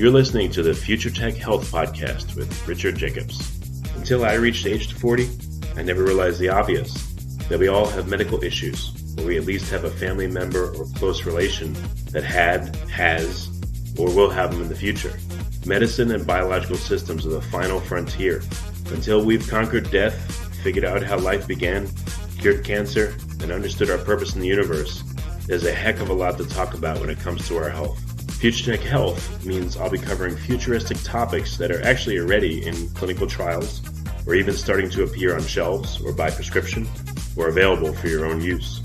You're listening to the Future Tech Health Podcast with Richard Jacobs. Until I reached age 40, I never realized the obvious, that we all have medical issues, or we at least have a family member or close relation that has, or will have them in the future. Medicine and biological systems are the final frontier. Until we've conquered death, figured out how life began, cured cancer, and understood our purpose in the universe, there's a heck of a lot to talk about when it comes to our health. Future Tech Health means I'll be covering futuristic topics that are actually already in clinical trials, or even starting to appear on shelves or by prescription, or available for your own use.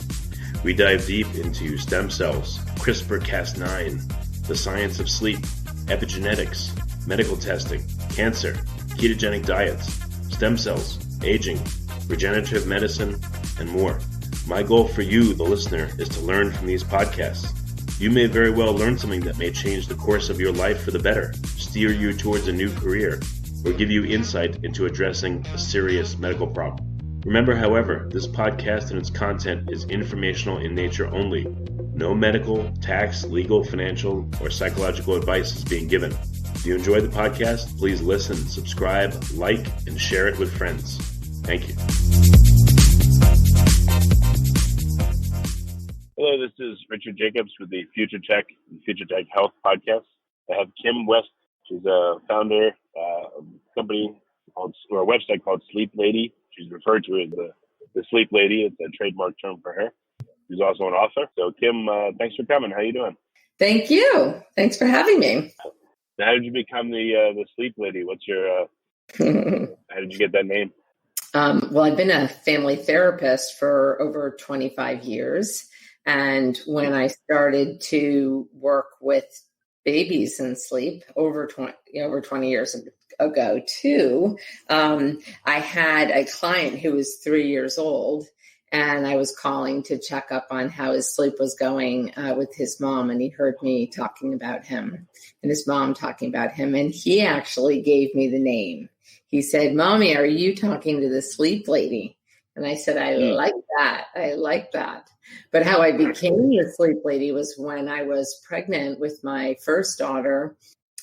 We dive deep into stem cells, CRISPR-Cas9, the science of sleep, epigenetics, medical testing, cancer, ketogenic diets, stem cells, aging, regenerative medicine, and more. My goal for you, the listener, is to learn from these podcasts. You may very well learn something that may change the course of your life for the better, steer you towards a new career, or give you insight into addressing a serious medical problem. Remember, however, this podcast and its content is informational in nature only. No medical, tax, legal, financial, or psychological advice is being given. If you enjoy the podcast, please listen, subscribe, like, and share it with friends. Thank you. Hello, this is Richard Jacobs with the Future Tech Health Podcast. I have Kim West. She's a founder of a company or a website called Sleep Lady. She's referred to as the Sleep Lady. It's a trademark term for her. She's also an author. So Kim, thanks for coming. How you doing? Thank you. Thanks for having me. How did you become the Sleep Lady? What's your, how did you get that name? Well, I've been a family therapist for over 25 years. And when I started to work with babies in sleep over 20 years ago too, I had a client who was 3 years old, and I was calling to check up on how his sleep was going with his mom. And he heard me talking about him and his mom talking about him. And he actually gave me the name. He said, "Mommy, are you talking to the Sleep Lady?" And I said, I like that. But how I became the Sleep Lady was when I was pregnant with my first daughter,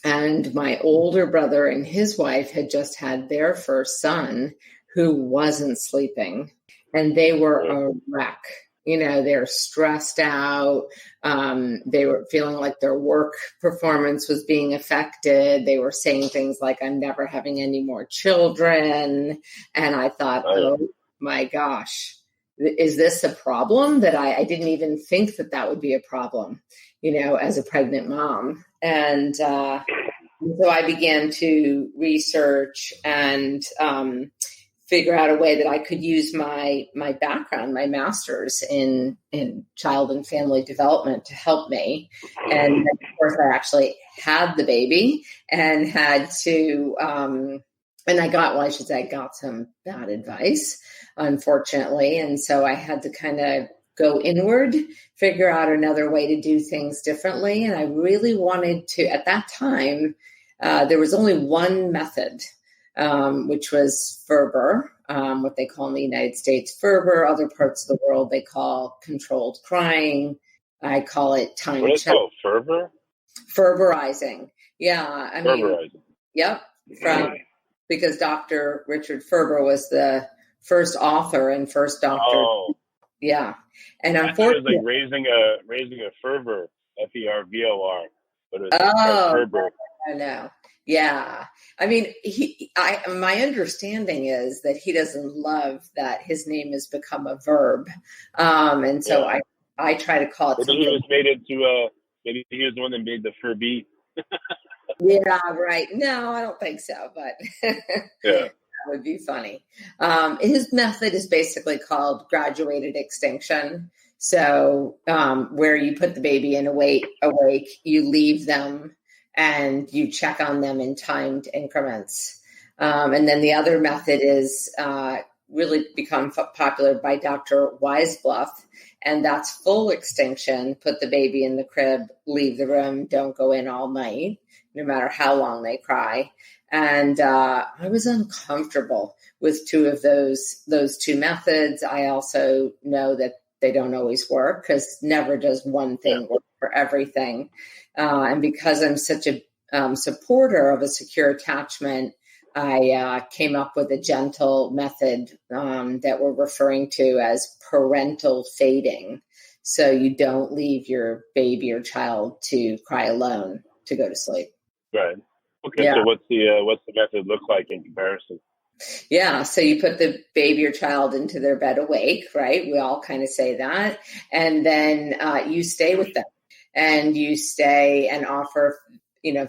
and my older brother and his wife had just had their first son who wasn't sleeping, and they were a wreck. You know, they're stressed out. They were feeling like their work performance was being affected. They were saying things like, "I'm never having any more children." And I thought, oh my gosh, is this a problem that I didn't even think that would be a problem, as a pregnant mom. And so I began to research and figure out a way that I could use my background, my master's in child and family development to help me. And of course, I actually had the baby and had to, and I got some bad advice, unfortunately. And so I had to kind of go inward, figure out another way to do things differently. And I really wanted to, at that time, there was only one method, which was Ferber, what they call in the United States Ferber. Other parts of the world, they call controlled crying. I call it time. What is it called? Ferber? Ferberizing. Yeah. Ferberizing. Yep. Because Dr. Richard Ferber was the first author and first doctor. Oh. Yeah. And unfortunately, it was like raising a Ferber, F-E-R-B-O-R. But it was Ferber. I know. Yeah. I mean, my understanding is that he doesn't love that his name has become a verb. And so I try to call it. Maybe he was made into maybe he was the one that made the Furby. Yeah, right. No, I don't think so, but that would be funny. His method is basically called graduated extinction. So where you put the baby in awake, you leave them and you check on them in timed increments. And then the other method is really become popular by Dr. Weisbluth, and that's full extinction. Put the baby in the crib, leave the room, don't go in all night, no matter how long they cry. And I was uncomfortable with two of those two methods. I also know that they don't always work because never does one thing work for everything. And because I'm such a supporter of a secure attachment, I came up with a gentle method that we're referring to as parental fading. So you don't leave your baby or child to cry alone to go to sleep. Right. Okay. Yeah. So what's the method look like in comparison? Yeah. So you put the baby or child into their bed awake, right? We all kind of say that. And then you stay with them and you stay and offer,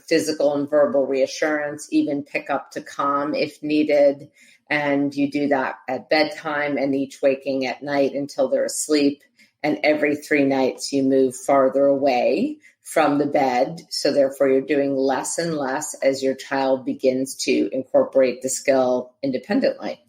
physical and verbal reassurance, even pick up to calm if needed. And you do that at bedtime and each waking at night until they're asleep. And every 3 nights you move farther away from the bed. So therefore you're doing less and less as your child begins to incorporate the skill independently.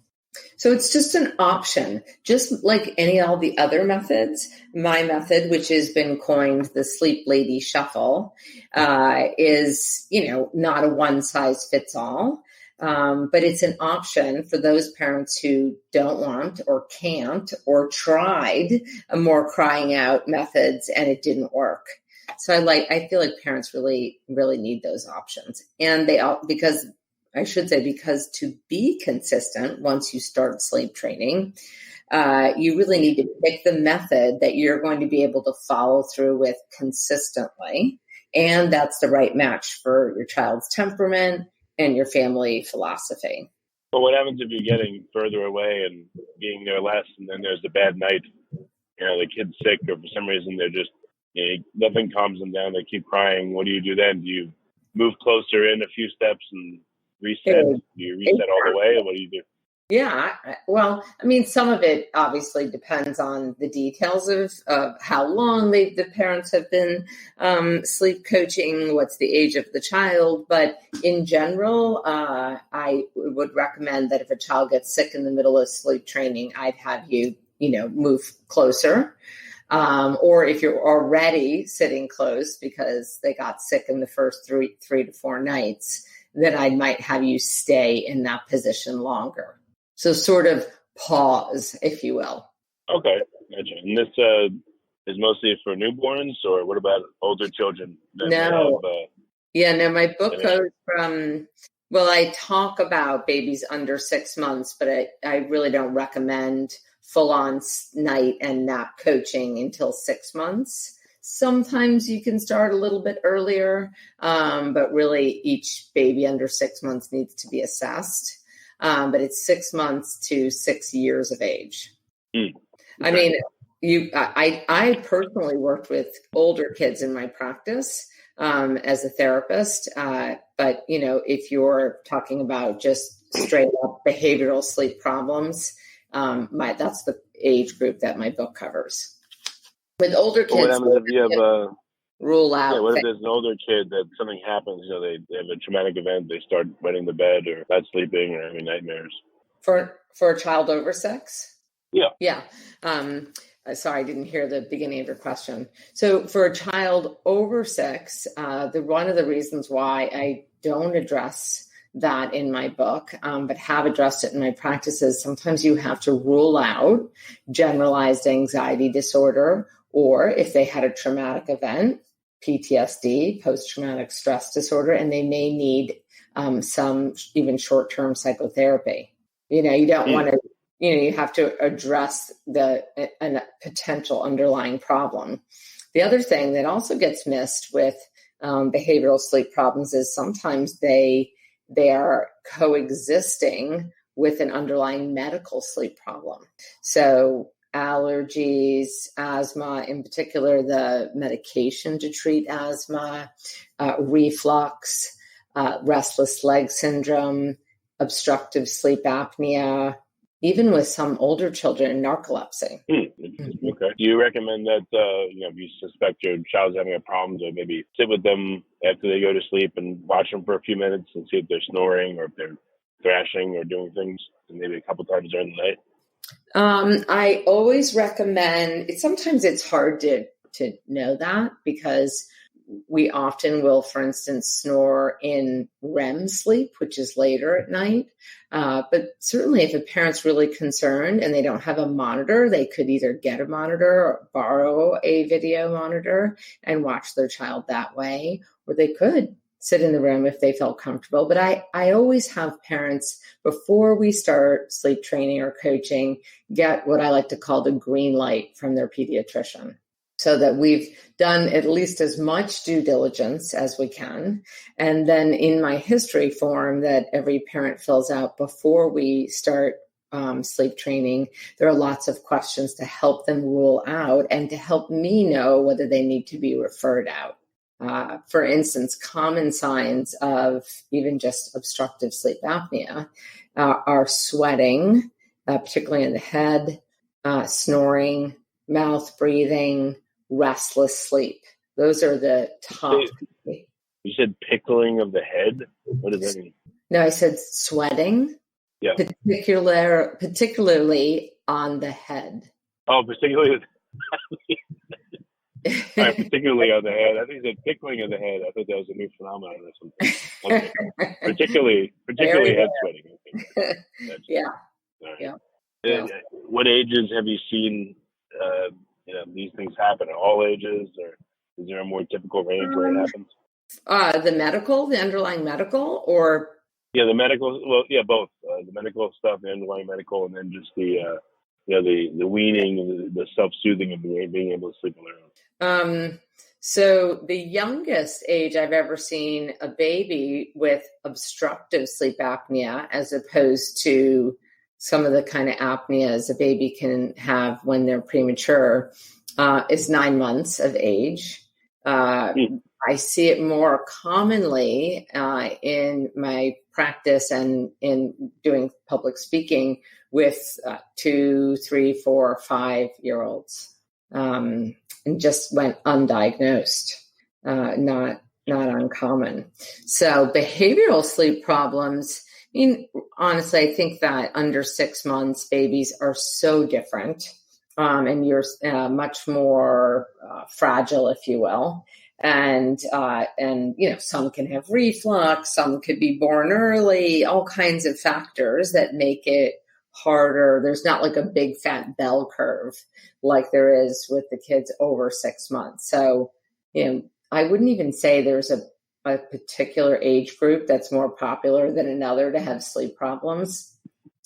So it's just an option, just like all the other methods. My method, which has been coined the Sleep Lady Shuffle, is, not a one size fits all. But it's an option for those parents who don't want or can't or tried more crying out methods and it didn't work. So I feel like parents really, really need those options. And because to be consistent, once you start sleep training, you really need to pick the method that you're going to be able to follow through with consistently. And that's the right match for your child's temperament and your family philosophy. Well, what happens if you're getting further away and being there less, and then there's the bad night? The kid's sick, or for some reason they're just nothing calms them down. They keep crying. What do you do then? Do you move closer in a few steps and reset? Do you reset all the way, or what do you do? Yeah, well, some of it obviously depends on the details of how long the parents have been sleep coaching, what's the age of the child. But in general, I would recommend that if a child gets sick in the middle of sleep training, I'd have you, move closer. Or if you're already sitting close because they got sick in the first three to 4 nights, then I might have you stay in that position longer. So sort of pause, if you will. Okay, gotcha. And this is mostly for newborns, or what about older children? No. My book goes from, I talk about babies under 6 months, but I really don't recommend full-on night and nap coaching until 6 months. Sometimes you can start a little bit earlier, but really each baby under 6 months needs to be assessed. But it's 6 months to 6 years of age. Okay. I personally worked with older kids in my practice as a therapist. But if you're talking about just straight up behavioral sleep problems, that's the age group that my book covers. With older kids, what happens if you have rule out? What if there's an older kid that something happens? They have a traumatic event. They start wetting the bed, or not sleeping, or having nightmares. For a child over 6? Yeah. Sorry, I didn't hear the beginning of your question. So for a child over 6, one of the reasons why I don't address that in my book, but have addressed it in my practices, sometimes you have to rule out generalized anxiety disorder, or if they had a traumatic event, PTSD, post-traumatic stress disorder, and they may need some even short-term psychotherapy. You don't want to, you have to address a potential underlying problem. The other thing that also gets missed with behavioral sleep problems is sometimes they are coexisting with an underlying medical sleep problem. So allergies, asthma, in particular, the medication to treat asthma, reflux, restless leg syndrome, obstructive sleep apnea, even with some older children, narcolepsy. Okay. Do you recommend that, if you suspect your child's having a problem, to maybe sit with them after they go to sleep and watch them for a few minutes and see if they're snoring or if they're thrashing or doing things, and maybe a couple times during the night? I always recommend, sometimes it's hard to know that because we often will, for instance, snore in REM sleep, which is later at night. But certainly if a parent's really concerned and they don't have a monitor, they could either get a monitor or borrow a video monitor and watch their child that way, or they could sit in the room if they felt comfortable. But I always have parents, before we start sleep training or coaching, get what I like to call the green light from their pediatrician, so that we've done at least as much due diligence as we can. And then in my history form that every parent fills out before we start sleep training, there are lots of questions to help them rule out and to help me know whether they need to be referred out. For instance, common signs of even just obstructive sleep apnea are sweating, particularly in the head, snoring, mouth breathing, restless sleep. Those are the top. You said pickling of the head? What does that mean? No, I said sweating. Yeah. Particularly on the head. Oh, particularly. Particularly on the head. I think you said pickling of the head. I thought that was a new phenomenon or something. Okay. particularly head sweating. Yeah. Right. Yeah. What ages have you seen these things happen? At all ages, or is there a more typical range where it happens? The underlying medical, or? Yeah, the medical. Well, yeah, both the medical stuff, the underlying medical, and then just the weaning and the self-soothing of being able to sleep on their own. So the youngest age I've ever seen a baby with obstructive sleep apnea, as opposed to some of the kind of apneas a baby can have when they're premature, is 9 months of age. I see it more commonly in my practice and in doing public speaking with 2, 3, 4, 5-year-olds, and just went undiagnosed, not uncommon. So behavioral sleep problems, I mean, honestly, I think that under 6 months, babies are so different, and you're much more fragile, if you will. And some can have reflux, some could be born early, all kinds of factors that make it harder. There's not like a big fat bell curve like there is with the kids over 6 months. So, I wouldn't even say there's a particular age group that's more popular than another to have sleep problems.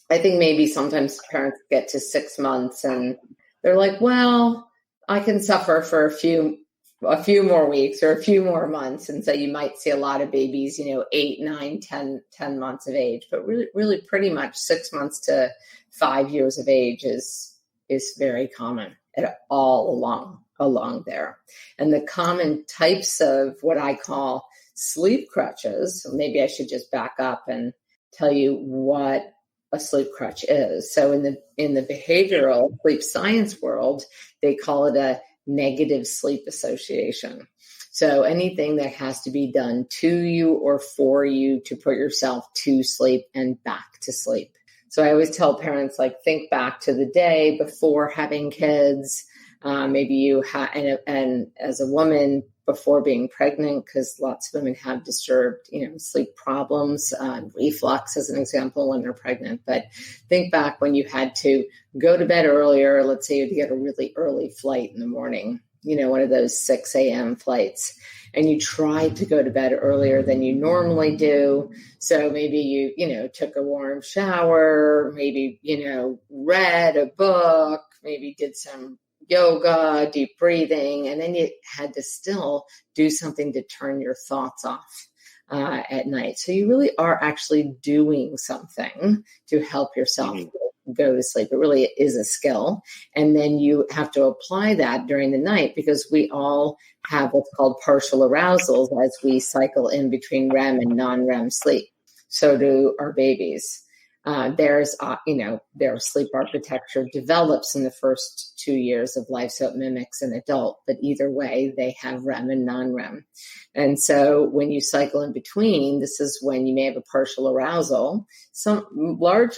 I think maybe sometimes parents get to 6 months and they're like, well, I can suffer for a few more weeks or a few more months. And so you might see a lot of babies, 8, 9, 10 months of age, but really pretty much 6 months to 5 years of age is very common at all along there. And the common types of what I call sleep crutches, maybe I should just back up and tell you what a sleep crutch is. So in the behavioral sleep science world, they call it a negative sleep association. So anything that has to be done to you or for you to put yourself to sleep and back to sleep. So I always tell parents, think back to the day before having kids. Maybe you and as a woman before being pregnant, because lots of women have disturbed, sleep problems, reflux as an example when they're pregnant. But think back when you had to go to bed earlier. Let's say you had to get a really early flight in the morning, one of those 6 a.m. flights, and you tried to go to bed earlier than you normally do. So maybe you, took a warm shower, maybe, read a book, maybe did some yoga, deep breathing, and then you had to still do something to turn your thoughts off at night. So you really are actually doing something to help yourself go to sleep. It really is a skill. And then you have to apply that during the night, because we all have what's called partial arousals as we cycle in between REM and non-REM sleep. So do our babies. Their sleep architecture develops in the first 2 years of life, so it mimics an adult. But either way, they have REM and non-REM. And so when you cycle in between, this is when you may have a partial arousal.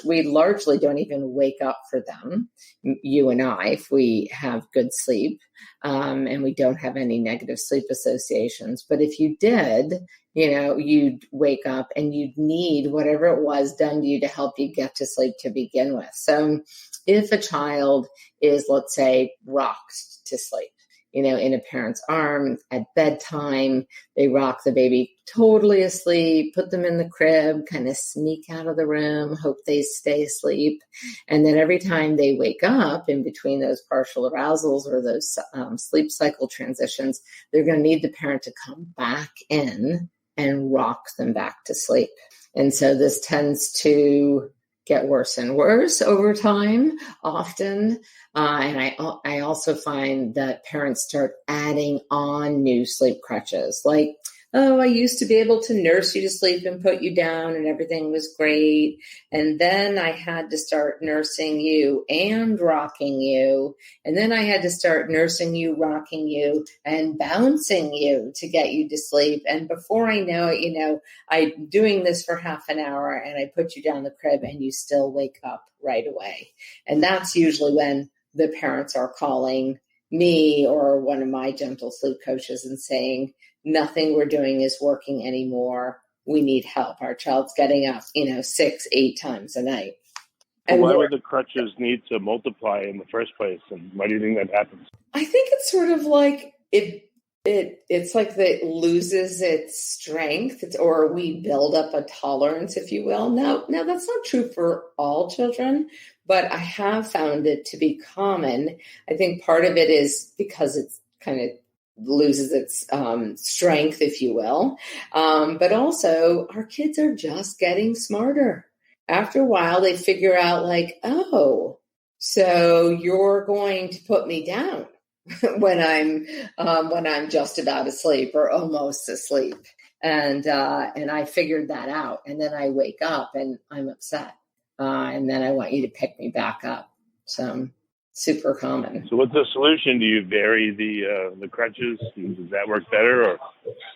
We largely don't even wake up for them, you and I, if we have good sleep, and we don't have any negative sleep associations. But if you did, you'd wake up and you'd need whatever it was done to you to help you get to sleep to begin with. So if a child is, let's say, rocked to sleep, in a parent's arm at bedtime. They rock the baby totally asleep, put them in the crib, kind of sneak out of the room, hope they stay asleep. And then every time they wake up in between those partial arousals or those sleep cycle transitions, they're going to need the parent to come back in and rock them back to sleep. And so this tends to get worse and worse over time, often. And I also find that parents start adding on new sleep crutches, like, oh, I used to be able to nurse you to sleep and put you down and everything was great. And then I had to start nursing you and rocking you. And then I had to start nursing you, rocking you, and bouncing you to get you to sleep. And before I know it, I'm doing this for half an hour and I put you down the crib and you still wake up right away. And that's usually when the parents are calling me or one of my gentle sleep coaches and saying, nothing we're doing is working anymore. We need help. Our child's getting up, 6-8 times a night. And why would the crutches need to multiply in the first place? And why do you think that happens? I think it's sort of like it's like that it loses its strength, or we build up a tolerance, if you will. Now that's not true for all children, but I have found it to be common. I think part of it is because it's kind of loses its strength, if you will. But also our kids are just getting smarter. After a while, they figure out like, oh, so you're going to put me down when I'm just about asleep or almost asleep. And I figured that out. And then I wake up and I'm upset. And then I want you to pick me back up. So super common. So what's the solution? Do you vary the crutches? Does that work better, or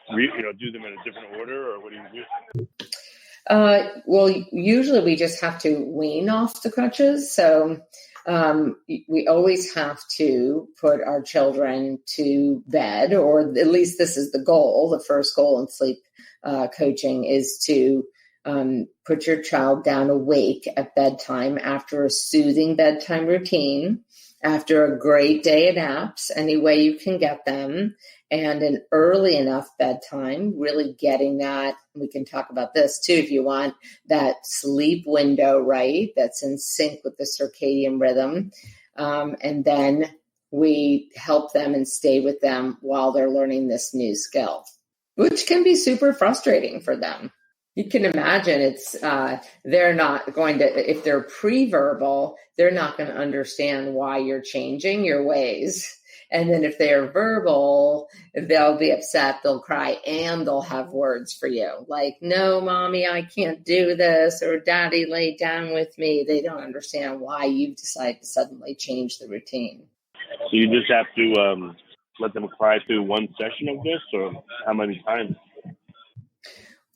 do them in a different order, or what do you do? Well, usually we just have to wean off the crutches. So we always have to put our children to bed, or at least this is the goal. The first goal in sleep coaching is to put your child down awake at bedtime after a soothing bedtime routine, after a great day at apps, any way you can get them, and an early enough bedtime, really getting that. We can talk about this too if you want, that sleep window, right? That's in sync with the circadian rhythm. And then we help them and stay with them while they're learning this new skill, which can be super frustrating for them. You can imagine they're not going to, if they're pre-verbal, they're not going to understand why you're changing your ways. And then if they're verbal, they'll be upset, they'll cry, and they'll have words for you. Like, no, mommy, I can't do this, or daddy, lay down with me. They don't understand why you've decided to suddenly change the routine. So you just have to let them cry through one session of this, or how many times?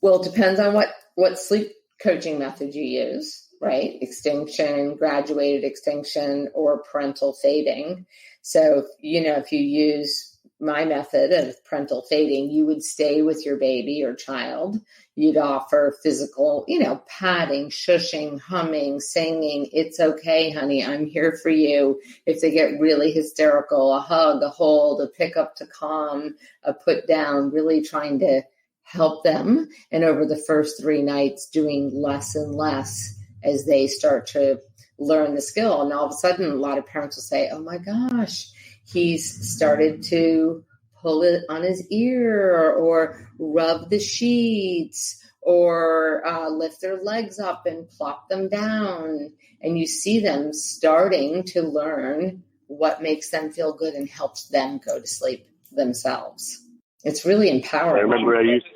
Well, it depends on what sleep coaching method you use, right? Extinction, graduated extinction, or parental fading. So, if you use my method of parental fading, you would stay with your baby or child. You'd offer physical, patting, shushing, humming, singing. It's okay, honey. I'm here for you. If they get really hysterical, a hug, a hold, a pick up to calm, a put down, really trying to help them. And over the first 3 nights, doing less and less as they start to learn the skill. And all of a sudden, a lot of parents will say, oh my gosh, he's started to pull it on his ear, or rub the sheets, or lift their legs up and plop them down. And you see them starting to learn what makes them feel good and helps them go to sleep themselves. It's really empowering. I remember I used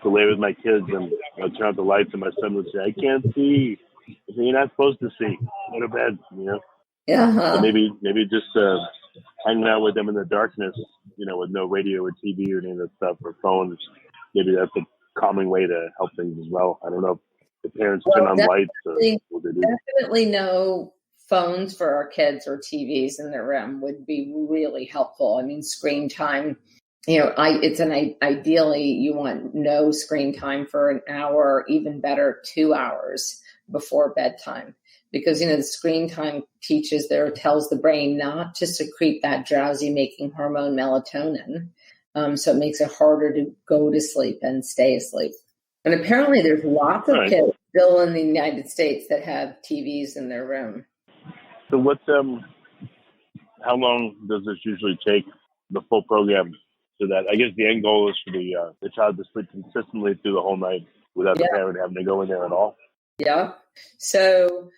to lay with my kids, and I'd turn out the lights, and my son would say, I can't see. I said, you're not supposed to see. Go to bed, Uh-huh. So maybe just hanging out with them in the darkness, with no radio or TV or any of that stuff, or phones. Maybe that's a calming way to help things as well. I don't know if the parents turn on lights or what they do. Definitely no phones for our kids or TVs in their room would be really helpful. I mean, screen time, ideally you want no screen time for an hour, even better, 2 hours before bedtime, because, the screen time tells the brain not to secrete that drowsy making hormone melatonin. So it makes it harder to go to sleep and stay asleep. And apparently there's lots of kids still in the United States that have TVs in their room. So how long does this usually take, the full program? So that, I guess the end goal is for the child to sleep consistently through the whole night without the parent having to go in there at all? Yeah. So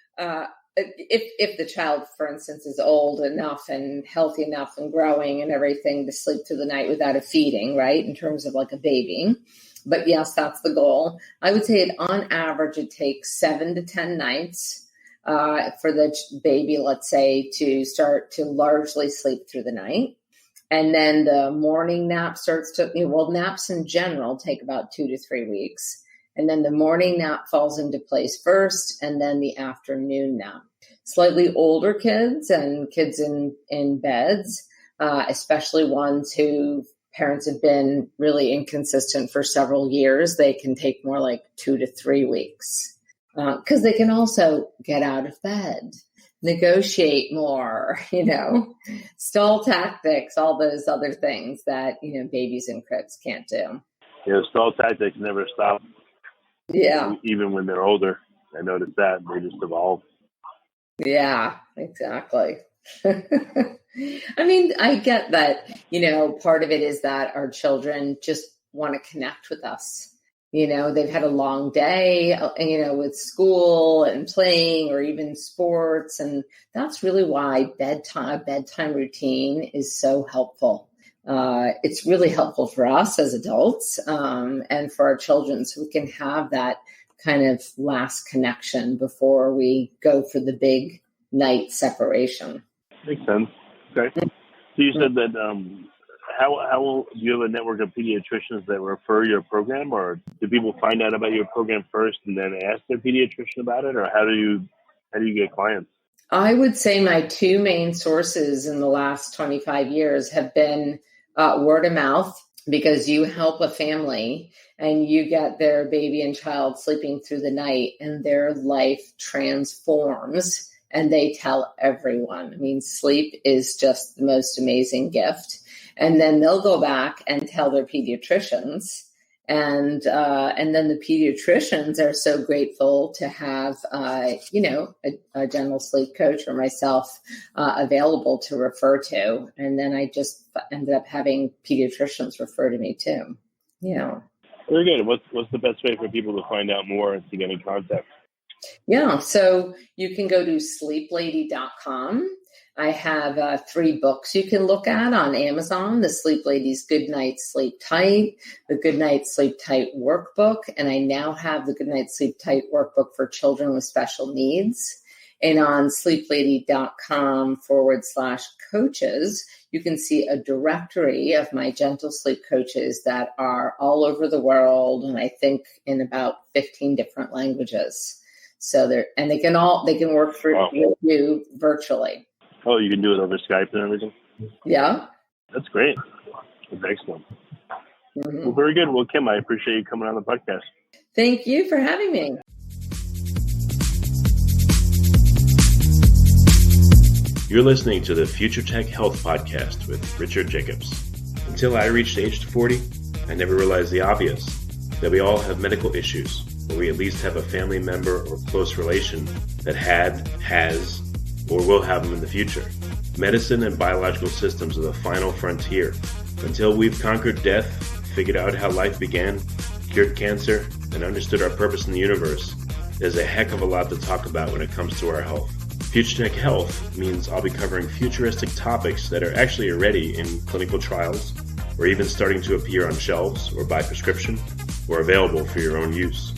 if the child, for instance, is old enough and healthy enough and growing and everything to sleep through the night without a feeding, right, in terms of like a baby. But yes, that's the goal. I would say on average, it takes 7 to 10 nights for the baby, let's say, to start to largely sleep through the night. And then the morning nap starts to, naps in general take about 2 to 3 weeks. And then the morning nap falls into place first, and then the afternoon nap. Slightly older kids and kids in beds, especially ones who parents have been really inconsistent for several years, they can take more like 2 to 3 weeks. Because they can also get out of bed, negotiate more, stall tactics, all those other things that, babies in cribs can't do. Yeah, stall tactics never stop. Yeah. Even when they're older. I noticed that. They just evolve. Yeah, exactly. I mean, I get that, part of it is that our children just want to connect with us. They've had a long day, with school and playing or even sports. And that's really why bedtime routine is so helpful. It's really helpful for us as adults and for our children, so we can have that kind of last connection before we go for the big night separation. Makes sense. Okay. So you said that how do you have a network of pediatricians that refer your program, or do people find out about your program first and then ask their pediatrician about it, or how do you get clients? I would say my two main sources in the last 25 years have been word of mouth, because you help a family and you get their baby and child sleeping through the night and their life transforms and they tell everyone. I mean, sleep is just the most amazing gift. And then they'll go back and tell their pediatricians. And then the pediatricians are so grateful to have, a general sleep coach or myself available to refer to. And then I just ended up having pediatricians refer to me too. Yeah. Very good. What's the best way for people to find out more and to get in contact? Yeah. So you can go to sleeplady.com. I have 3 books you can look at on Amazon: The Sleep Lady's Good Night Sleep Tight, The Good Night Sleep Tight Workbook, and I now have the Good Night Sleep Tight Workbook for children with special needs. And on sleeplady.com/coaches, you can see a directory of my gentle sleep coaches that are all over the world, and I think in about 15 different languages. So they can work with you virtually. Oh, you can do it over Skype and everything? Yeah. That's great. That's excellent. Mm-hmm. Well, very good. Well, Kim, I appreciate you coming on the podcast. Thank you for having me. You're listening to the Future Tech Health Podcast with Richard Jacobs. Until I reached age 40, I never realized the obvious, that we all have medical issues, or we at least have a family member or close relation that has, or will have them in the future. Medicine and biological systems are the final frontier. Until we've conquered death, figured out how life began, cured cancer, and understood our purpose in the universe, there's a heck of a lot to talk about when it comes to our health. Future Tech Health means I'll be covering futuristic topics that are actually already in clinical trials, or even starting to appear on shelves or by prescription, or available for your own use.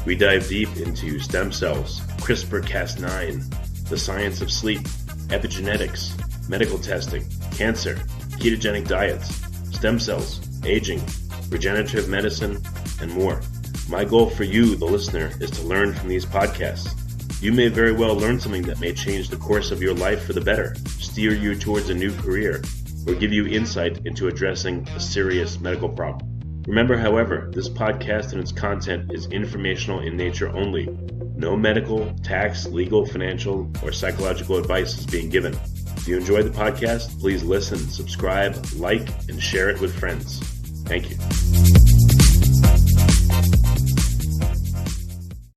We dive deep into stem cells, CRISPR-Cas9, the science of sleep, epigenetics, medical testing, cancer, ketogenic diets, stem cells, aging, regenerative medicine, and more. My goal for you, the listener, is to learn from these podcasts. You may very well learn something that may change the course of your life for the better, steer you towards a new career, or give you insight into addressing a serious medical problem. Remember, however, this podcast and its content is informational in nature only. No medical, tax, legal, financial, or psychological advice is being given. If you enjoy the podcast, please listen, subscribe, like, and share it with friends. Thank you.